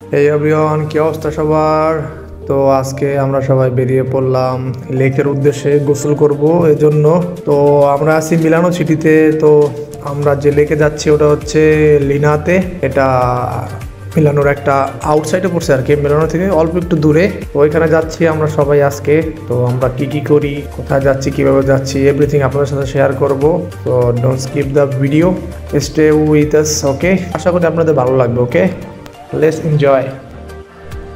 এই এভরিওয়ান, কি অবস্থা সবার? তো আজকে আমরা সবাই বেরিয়ে পড়লাম লেকের উদ্দেশ্যে গোসল করব এজন্য। তো আমরা আছি মিলানো সিটিতে। তো আমরা যে লেকে যাচ্ছি ওটা হচ্ছে লিনাতে। এটা মিলানোর একটা আউটসাইডে পড়ছে আর কি, মিলানো থেকে অল্প একটু দূরে। তো ওইখানে যাচ্ছি আমরা সবাই আজকে। তো আমরা কি করি, কোথায় যাচ্ছি, কিভাবে যাচ্ছি, এভরিথিং আপনাদের সাথে শেয়ার করব। তো don't skip the video, stay with us. Okay, আশা করি আপনাদের ভালো লাগবে। Okay, let's enjoy.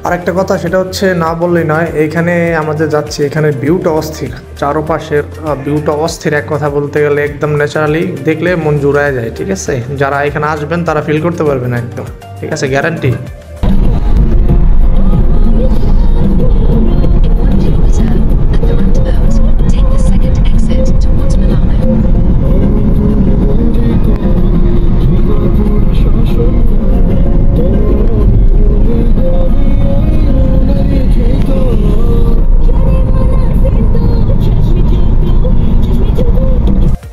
আরেকটা কথা, সেটা হচ্ছে না বললেই নয়, এইখানে আমাদের যাচ্ছি, এখানে ভিউটা অস্থির, চারপাশের ভিউটা অস্থির। এক কথা বলতে গেলে একদম ন্যাচারালি দেখলে মন জুড়ায় যায়। ঠিক আছে, যারা এখানে আসবেন তারা ফিল করতে পারবেন একদম। ঠিক আছে, গ্যারান্টি।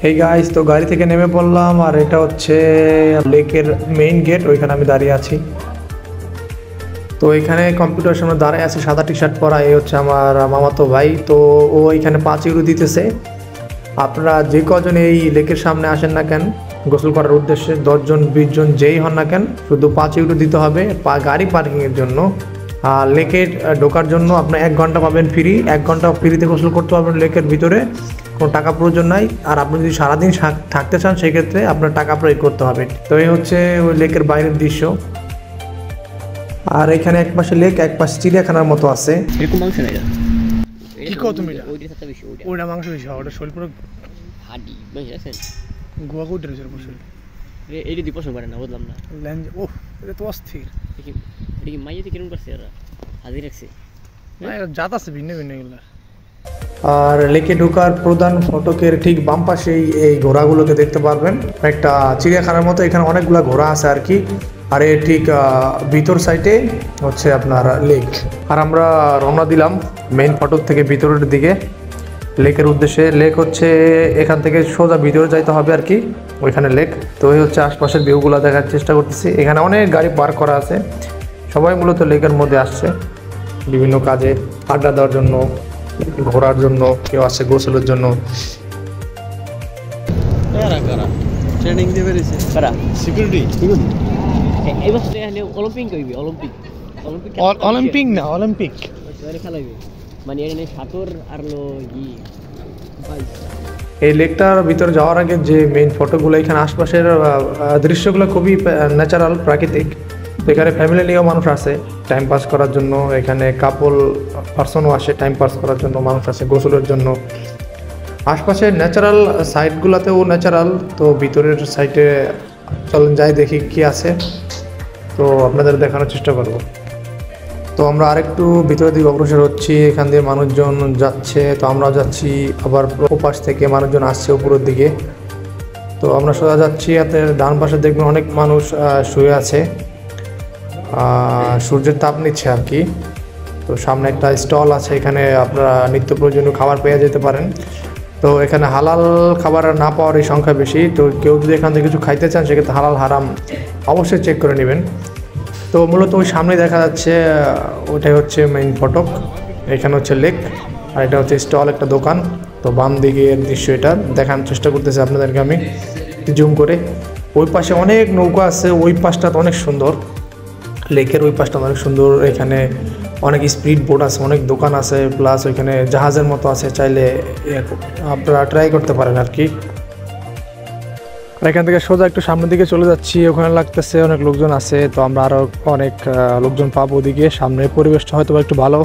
এই গাইস, তো গাড়ি থেকে নেমে পড়লাম আর এটা হচ্ছে লেকের মেইন গেট, ওইখানে আমি দাঁড়িয়ে আছি। তো এখানে কম্পিউটার সামনে দাঁড়িয়ে আছে, সাদা টি শার্ট পরা, এই হচ্ছে আমার মামাতো ভাই। তো ও এখানে 5 ইউরো দিতেছে। আপনারা যে কজন এই লেকের সামনে আসেন না কেন গোসল করার উদ্দেশ্যে, 10 জন 20 জন যেই হন না কেন, শুধু 5 ইউরো দিতে হবে গাড়ি পার্কিংয়ের জন্য। আর লেকে ঢোকার জন্য আপনার 1 ঘন্টা পাবেন ফ্রি। 1 ঘন্টা ফ্রিতে গোসল করতে পারবেন লেকের ভিতরে, কোনো টাকা প্রয়োজন নাই। আর আপনি যদি সারাদিন থাকতে চান সেক্ষেত্রে আপনার টাকা প্রয়োগ করতে হবে। তো এই হচ্ছে ওই লেকের বাইরের দৃশ্য। আর এখানে এক পাশে লেক, এক পাশে চিড়িয়াখানার মতো আছে। এরকম মাংস নাই কি কত মিটা ওইটা সাথে বেশি ওইটা মাংস বেশি, ওটা শরীর পুরো হাড্ডি বেশি আছে। গোয়া কোট রয়েছে বসে, এইটা দি পছন্দ করে না, বুঝলাম না। ল্যান্ড ও, এটা তো অস্থির। দেখি এটা কি মাইয়াতে কিরম করছে এরা, হাজির রাখছে না, এটা জাত আছে ভিন্ন ভিন্ন এগুলো। আর লেকে ঢোকার প্রধান ফটকের ঠিক বাম পাশেই এই ঘোড়াগুলোকে দেখতে পারবেন। একটা চিড়িয়াখানার মতো, এখানে অনেকগুলো ঘোড়া আছে আর কি। আর এর ঠিক ভিতর সাইডে হচ্ছে আপনার লেক। আর আমরা রওনা দিলাম মেইন ফটক থেকে ভিতরের দিকে লেকের উদ্দেশ্যে। লেক হচ্ছে এখান থেকে সোজা ভিতরে যাইতে হবে আর কি, ওইখানে লেক। তো এই হচ্ছে আশপাশের ভিউগুলো দেখার চেষ্টা করতেছি। এখানে অনেক গাড়ি পার্ক করা আছে, সবাই মূলত লেকের মধ্যে আসছে বিভিন্ন কাজে, আড্ডা দেওয়ার জন্য, ঘোরার জন্য, কেউ আছে গোসলের জন্য। ট্রেনিং দিবে রেছে কারা সিকিউরিটি এই বছর হলে অলিম্পিক হইবে। অলিম্পিক অলিম্পিক না, অলিম্পিক খেলা হইবে, মানে এখানে সাঁতর আর লো ই বাইক। এই লেকটার ভিতরে যাওয়ার আগে যে মেইন ফটোগুলো, এখানে আশপাশের দৃশ্যগুলো খুবই ন্যাচারাল, প্রাকৃতিক। এখানে ফ্যামিলি নিয়েও মানুষ আসে টাইম পাস করার জন্য। এখানে কাপল পার্সনও আসে টাইম পাস করার জন্য, মানুষ আসে গোসলের জন্য। আশপাশের ন্যাচারাল সাইডগুলোতেও ন্যাচারাল। তো ভিতরের সাইডে চলেন যাই, দেখি কি আছে। তো আপনাদের দেখানোর চেষ্টা করব। তো আমরা আরেকটু ভিতরের দিকে অগ্রসর হচ্ছি, এখান দিয়ে মানুষজন যাচ্ছে, তো আমরা যাচ্ছি। আবার ওপাশ থেকে মানুষজন আসছে উপরের দিকে। তো আমরা সোজা যাচ্ছি, হাতে ডান পাশে দেখবেন অনেক মানুষ শুয়ে আছে, সূর্যের তাপ নিচ্ছে আর কি। তো সামনে একটা স্টল আছে, এখানে আপনারা নিত্য প্রয়োজনীয় খাবার পেয়ে যেতে পারেন। তো এখানে হালাল খাবার না পাওয়ার এই সংখ্যা বেশি। তো কেউ যদি এখান থেকে কিছু খাইতে চান সেক্ষেত্রে হালাল হারাম অবশ্যই চেক করে নেবেন। তো মূলত ওই সামনে দেখা যাচ্ছে, ওটাই হচ্ছে মেইন ফটক। এখানে হচ্ছে লেক, আর এটা হচ্ছে স্টল, একটা দোকান। তো বাম দিকের দৃশ্য এটা দেখানোর চেষ্টা করতেছি আপনাদেরকে আমি জুম করে। ওই পাশে অনেক নৌকা আছে, ওই পাশটা তো অনেক সুন্দর, লেকের ওই পাশটা অনেক সুন্দর। এখানে অনেক স্পিড বোট আছে, অনেক দোকান আছে, প্লাস ওইখানে জাহাজের মতো আছে, চাইলে আপনারা ট্রাই করতে পারেন আর কি। আর এখান থেকে সোজা একটু সামনের দিকে চলে যাচ্ছি, ওখানে লাগতেছে অনেক লোকজন আছে। তো আমরা আরও অনেক লোকজন পাবো ওদিকে। সামনের পরিবেশটা হয়তো একটু ভালো,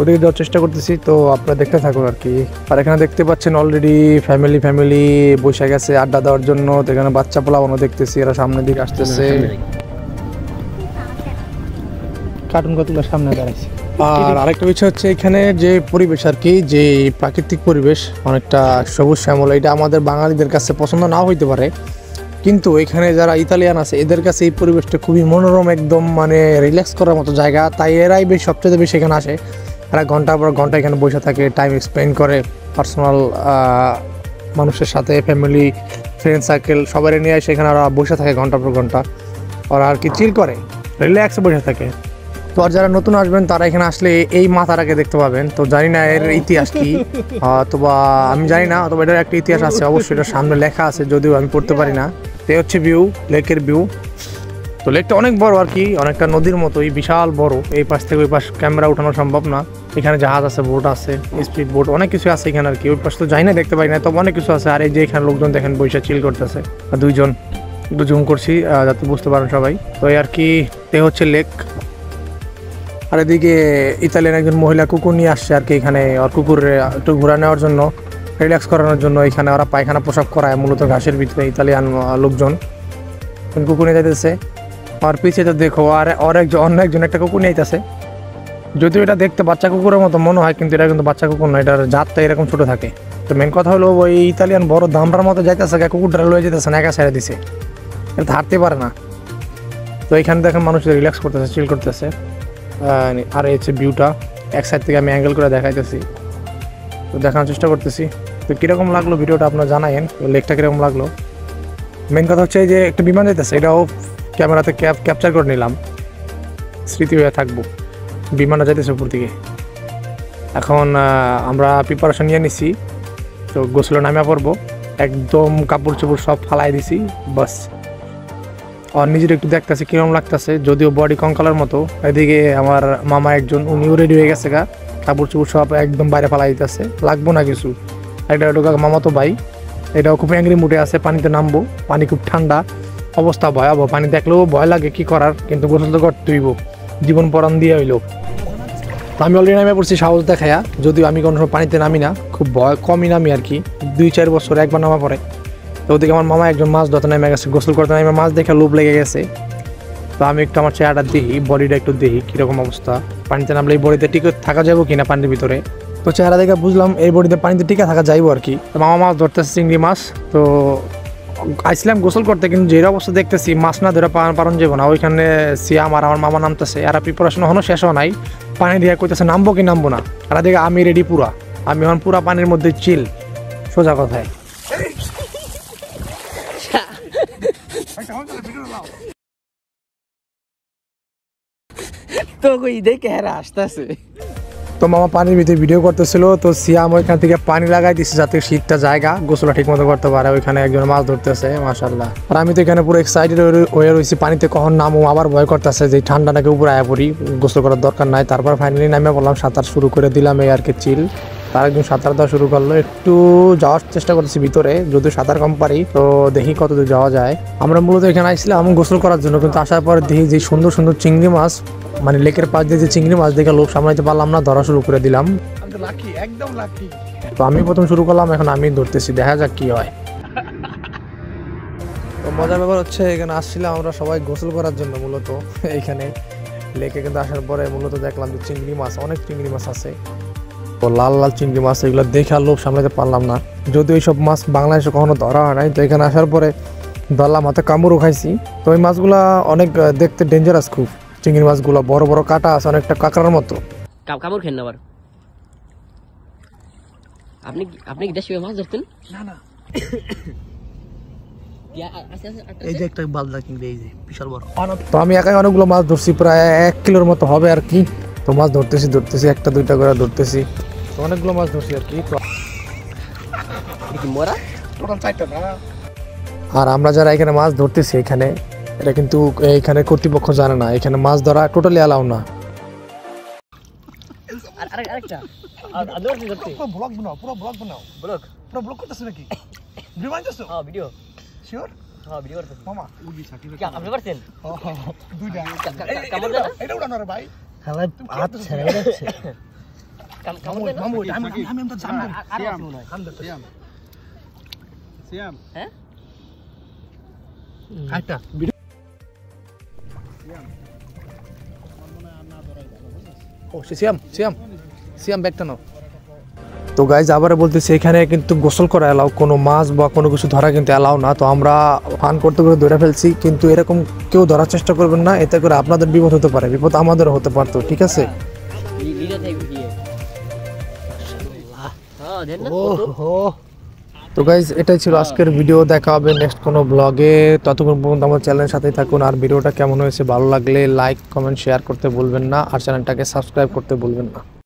ওদিকে যাওয়ার চেষ্টা করতেছি। তো আপনারা দেখতে থাকুন আর কি। আর এখানে দেখতে পাচ্ছেন অলরেডি ফ্যামিলি বসে গেছে আড্ডা দেওয়ার জন্য। তো এখানে বাচ্চা পোলাপানও দেখতেছি, এরা সামনের দিকে আসতেছে। কার্টুন কতগুলো সামনে দাঁড়াইছে। আর আরেকটা বিষয় হচ্ছে এখানে যে পরিবেশ আর কি, যে প্রাকৃতিক পরিবেশ অনেকটা সবুজ শ্যামল, এটা আমাদের বাঙালিদের কাছে পছন্দ নাও হইতে পারে, কিন্তু এখানে যারা ইতালিয়ান আছে এদের কাছে এই পরিবেশটা খুবই মনোরম, একদম মানে রিল্যাক্স করার মতো জায়গা। তাই এরাই সবচেয়ে বেশি এখানে আসে। এরা ঘন্টার পর ঘন্টা এখানে বসে থাকে, টাইম স্পেন্ড করে পার্সোনাল মানুষের সাথে, ফ্যামিলি ফ্রেন্ড সার্কেল সবাই নিয়ে এসে এখানে ওরা বসে থাকে ঘন্টার পর ঘন্টা। ওরা আর কি চিল করে, রিল্যাক্সে বসে থাকে। তো আর যারা নতুন আসবেন তারা এখানে আসলে এই মাথাটাকে দেখতে পাবেন। তো জানি না এর ইতিহাস কি, অথবা আমি জানি না, অথবা এটার একটা ইতিহাস আছে অবশ্যই, এটার সামনে লেখা আছে, যদিও আমি পড়তে পারি না। তো এই হচ্ছে ভিউ, লেকের ভিউ। তো লেকটা অনেক বড় আর কি, অনেকটা নদীর মতোই বিশাল বড়। এই পাশ থেকে ওই পাশ ক্যামেরা উঠানো সম্ভব না। এখানে জাহাজ আছে, বোট আছে, স্পিড বোট, অনেক কিছু আছে এখানে আর কি। ওই পাশ তো যাই না, দেখতে পাই না, তবে অনেক কিছু আছে। আর এই যে এখানে লোকজন দেখেন বৈশা চিল করতেছে, দুইজন, একটু জুম করছি যাতে বুঝতে পারেন সবাই। তো এই আর কি, এ হচ্ছে লেক। আর এদিকে ইতালিয়ান একজন মহিলা কুকুর নিয়ে আসছে আর কি এখানে, আর কুকুরে একটু ঘোরা নেওয়ার জন্য, রিল্যাক্স করানোর জন্য। এখানে ওরা পায়খানা পোশাক করায় মূলত ঘাসের ভিতরে, ইতালিয়ান লোকজন কুকুর নিয়ে যাইতেছে। আর পিছিয়ে তো দেখো আর অন্য একজন একটা কুকুর নিয়ে যাইতেছে। যদিও এটা দেখতে বাচ্চা কুকুরের মতো মনে হয়, কিন্তু এটা কিন্তু বাচ্চা কুকুর নয়, এটার জাতটা এরকম ছোটো থাকে। তো মেন কথা হলো ওই ইতালিয়ান বড় দামড়ার মতো যাইতেছে, কুকুরটা লয়ে যেতেছে না, একা ছেড়ে দিছে, এটা হাঁটতে পারে না। তো এখানে দেখেন মানুষ রিল্যাক্স করতেছে, চিল করতেছে। আর এই হচ্ছে ভিউটা, এক সাইড থেকে আমি অ্যাঙ্গেল করে দেখাইতেছি, তো দেখানোর চেষ্টা করতেছি। তো কীরকম লাগলো ভিডিওটা আপনারা জানায়েন, লেকটা কীরকম লাগলো। মেন কথা হচ্ছে এই যে একটা বিমান যাইতেছে, এটাও ক্যামেরাতে ক্যাপচার করে নিলাম, স্মৃতি হয়ে থাকবো। বিমানটা যাইতেছে উপর দিকে। এখন আমরা প্রিপারেশন নিয়ে নিছি, তো গোসলে নামিয়া পড়বো, একদম কাপড় চোপড় সব ফালাই দিছি বাস। আর নিজের একটু দেখতেছে কীরকম লাগতেছে, যদিও বডি কঙ্কালের মতো। এদিকে আমার মামা একজন, উনিও রেডি হয়ে গেছে গা, কাপড় চোপড় সব একদম বাইরে ফালাই দিতেছে, লাগবো না কিছু। এটা ওটা মামা তো ভাই, এটাও খুব অ্যাংরি মুডে আছে, পানিতে নামবো, পানি খুব ঠান্ডা, অবস্থা ভয়াবহ। পানি দেখলেও ভয় লাগে, কি করার, কিন্তু গোসল তো করতে হইব, জীবন পরাণ দিয়ে হইলো। তো আমি অলরেডি নামে পড়ছি সাহস দেখায়া, যদিও আমি কোনো সময় পানিতে নামি না, খুব ভয় কমই নামি আর কি, 2-4 বছর একবার নামা পড়ে। তো ওদিকে আমার মামা একজন মাছ ধরতে নেমে গেছে, গোসল করতে নেমে মাছ দেখে লোভ লেগে গেছে। তো আমি একটু আমার চেহারাটা দেখি, বডিটা একটু দেখি কীরকম অবস্থা, পানিতে নামলে এই বডিতে টিকে থাকা যাবো কিনা পানির ভিতরে। তো চেহারা দেখে বুঝলাম এই বডিতে পানিতে টিকে থাকা যাইবো আর কি। তো মামা মাছ ধরতেছে, চিংড়ি মাছ। তো আইসলাম গোসল করতে, কিন্তু যে অবস্থা দেখতেছি মাছ না ধরে পারন যাবো না। ওইখানে সিয়াম আর আমার মামা নামতেছে, আর প্রিপারেশন এখনো শেষ হয় নাই, পানি দিয়ে কইতেছে নামবো কি নামবো না। আর দেখে আমি রেডি পুরা, আমি এখন পুরা পানির মধ্যে চিল, সোজা কথায়। তো কই দেখে হেরা আসতেছে। তো মামা পানির ভিতরে ভিডিও করতেছিল, তো সিয়াম ওইখান থেকে পানি লাগাই দিচ্ছে যাতে শীতটা জায়গা গোসলটা ঠিক মতো করতে পারে। ওইখানে একজন মাছ ধরতেছে, মাশাআল্লাহ। আর আমি তো এখানে পুরো এক্সাইটেড হয়ে রয়েছি, পানিতে কখন নামো, আবার ভয় করতেছে যে ঠান্ডা নাকি উপরে আয়া পড়ি, গোসল করার দরকার নাই। তারপর ফাইনালি নামে বললাম, সাঁতার শুরু করে দিলাম এই আর কি চিল। তার একজন সাঁতার দেওয়া শুরু করলো, একটু যাওয়ার চেষ্টা করতেছি ভিতরে, যদিও সাঁতার কম পারি, তো দেখি কতদূর যাওয়া যায়। আমরা মূলত এখানে আসছিলাম গোসল করার জন্য, কিন্তু আসার পর দেখি যে সুন্দর সুন্দর চিংড়ি মাছ, মানে লেকের পাশ দিয়ে যে চিংড়ি মাছ দেখে লোভ সামলাইতে পারলাম না, ধরা শুরু করে দিলাম। তো আমি প্রথম শুরু করলাম, এখন আমি ধরতেছি, দেখা যাক কি হয়। তো মজার ব্যাপার হচ্ছে এখানে আসছিলাম আমরা সবাই গোসল করার জন্য মূলত এইখানে লেকে, কিন্তু আসার পরে মূলত দেখলাম যে চিংড়ি মাছ, অনেক চিংড়ি মাছ আছে, তো লাল লাল চিংড়ি মাছ, এগুলো দেখে আর লোভ সামলাতে পারলাম না। যদিও এইসব মাছ বাংলাদেশে কখনো ধরা হয় নাই, তো এখানে আসার পরে ধরলাম, হাতে কামড়ও খাইছি। তো ওই মাছগুলা অনেক দেখতে ডেঞ্জারাস খুব, চিংড়ি মাছগুলো বড় বড় কাটা আছে, অনেকটা কাঁকড়ার মতো। কামড় খেন না আবার। আপনি কি দেশে মাছ ধরতেন? না না, এই যে একটা বালদা চিংড়ি, এই যে বিশাল বড়। তো আমি একাই অনেকগুলো মাছ ধরছি, প্রায় 1 কিলোর মতো হবে আর কি। তো মাছ ধরতেছি একটা দুইটা করে ধরতেছি, তো অনেকগুলো মাছ ধরছি আর কি। মরা টোটাল 4টা না। আর আমরা যারা এখানে মাছ ধরতেছি, এখানে এটা কিন্তু এখানে কর্তৃপক্ষ জানে না, এখানে মাছ ধরা টোটালি অ্যালাউ না। আরেকটা ব্লগ বানাও, পুরো ব্লগ বানাও, পুরো ব্লগ করতেছ নাকি? ভিডিও বানাইতেছো? হ্যাঁ ভিডিও। শিওর? হ্যাঁ ভিডিও করতেছি মামা উড়ি সাকিব কি আপনি পারছেন? দুইটা কামড় দেন, এটা উড়ানো রে ভাই। হ্যাঁ হাত ছেড়ে যাচ্ছে। কামড় দেন। মামু আমি তো জানবো। সিয়াম হ্যাঁ আচ্ছা ও সিয়াম ব্যাগটা নাও। তো গাইজ আবার বলতেছি, এখানে কিন্তু গোসল করা এলাও, কোনো মাছ বা কোনো কিছু ধরা কিন্তু এলাও না। তো আমরা ফান করতে করে ধরে ফেলছি, কিন্তু এরকম কেউ ধরার চেষ্টা করবেন না, এতে করে আপনাদের বিপদ হতে পারে, বিপদ আমাদেরও হতে পারতো, ঠিক আছে? তো গাইজ এটাই ছিল আজকের ভিডিও, দেখা হবে নেক্সট কোনো ব্লগে। ততক্ষণ পর্যন্ত আমার চ্যানেলের সাথেই থাকুন। আর ভিডিওটা কেমন হয়েছে ভালো লাগলে লাইক কমেন্ট শেয়ার করতে ভুলবেন না, আর চ্যানেলটাকে সাবস্ক্রাইব করতে ভুলবেন না।